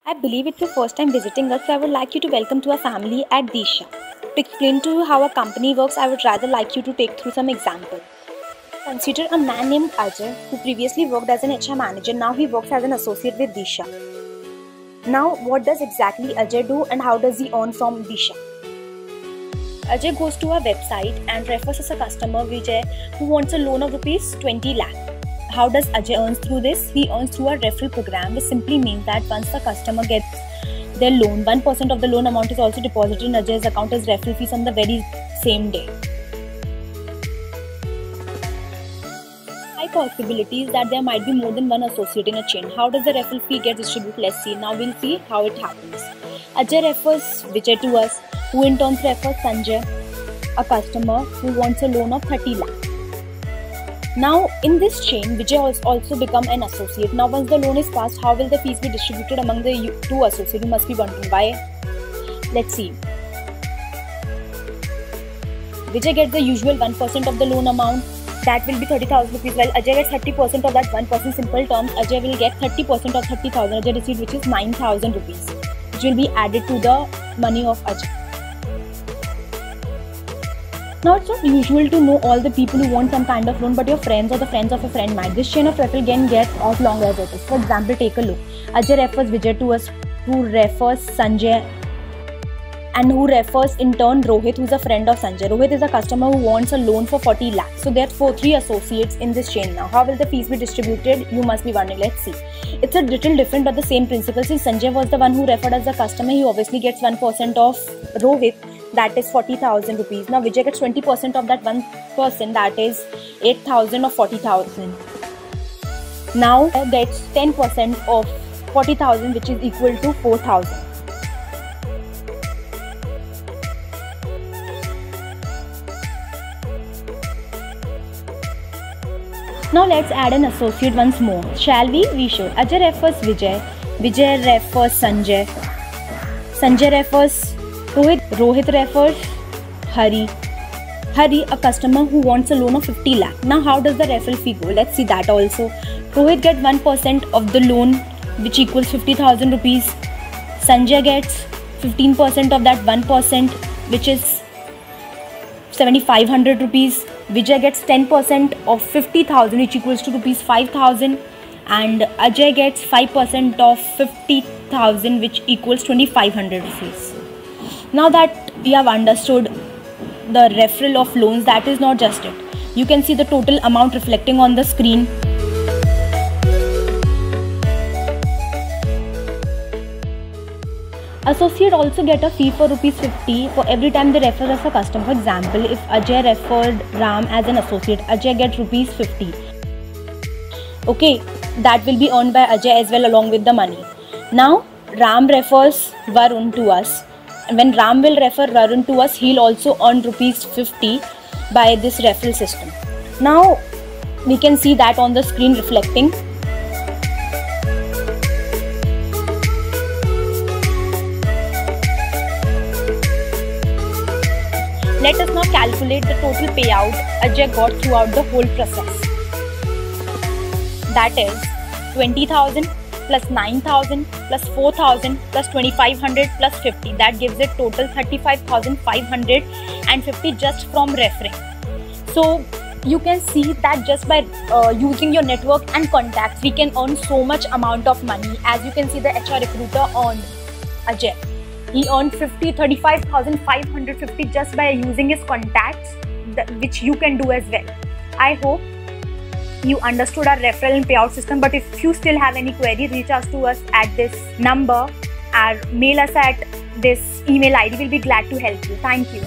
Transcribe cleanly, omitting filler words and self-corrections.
I believe it's your first time visiting us, so I would like you to welcome to our family at Disha. To explain to you how our company works, I would rather like you to take through some examples. Consider a man named Ajay who previously worked as an HR manager. Now he works as an associate with Disha. Now what does exactly Ajay do and how does he earn from Disha? Ajay goes to our website and refers as a customer Vijay who wants a loan of rupees 20 lakh. How does Ajay earn through this? He earns through a referral program, which simply means that once the customer gets their loan, 1% of the loan amount is also deposited in Ajay's account as referral fees on the very same day. High possibility is that there might be more than one associate in a chain. How does the referral fee get distributed? Let's see. Now we'll see how it happens. Ajay refers Vijay to us, who in turn refers Sanjay, a customer who wants a loan of 30 lakh. Now in this chain, Vijay has also become an associate. Now once the loan is passed, how will the fees be distributed among the two associates? You must be wondering why. Let's see. Vijay gets the usual 1% of the loan amount. That will be 30,000 rupees. While Ajay gets 30% of that 1%. Simple terms, Ajay will get 30% of 30,000. Ajay received, which is 9,000 rupees, which will be added to the money of Ajay. Now it's not usual to know all the people who want some kind of loan, but your friends or the friends of a friend might. This chain of referral can get as long as it is. For example, take a look. Ajay refers Vijay to us, who refers Sanjay, and who refers in turn Rohit, who is a friend of Sanjay. Rohit is a customer who wants a loan for 40 lakhs. So there are three associates in this chain now. How will the fees be distributed? You must be wondering. Let's see. It's a little different, but the same principle. Since Sanjay was the one who referred as the customer, he obviously gets 1% of Rohit. That is 40,000 rupees. Now Vijay gets 20% of that 1%, that is 8,000 or 40,000. Now gets 10% of 40,000, which is equal to 4,000. Now let's add an associate once more. Shall we? We should. Ajay refers Vijay. Vijay refers Sanjay. Sanjay refers Rohit. Rohit refers Hari. Hari, a customer who wants a loan of 50 lakh. Now how does the referral fee go? Let's see that also. Rohit gets 1% of the loan, which equals 50,000 rupees. Sanjay gets 15% of that 1%, which is 7,500 rupees. Vijay gets 10% of 50,000, which equals to rupees 5,000. And Ajay gets 5% of 50,000, which equals 2,500 rupees. Now that we have understood the referral of loans, that is not just it. You can see the total amount reflecting on the screen. Associate also get a fee for rupees 50 for every time they refer as a customer. For example, if Ajay referred Ram as an associate, Ajay gets rupees 50. Okay, that will be earned by Ajay as well along with the money. Now Ram refers Varun to us. And when Ram will refer Varun to us, he'll also earn rupees 50 by this referral system. Now we can see that on the screen reflecting. Let us now calculate the total payout Ajay got throughout the whole process. That is 20,000 plus 9,000 plus 4,000 plus 2,500 plus 50. That gives it total 35,550 just from referring. So you can see that just by using your network and contacts, we can earn so much amount of money. As you can see, the HR recruiter earned Ajay. He earned 35,550 just by using his contacts, which you can do as well. I hope you understood our referral and payout system, but if you still have any query, reach out to us at this number or mail us at this email ID. We'll be glad to help you. Thank you.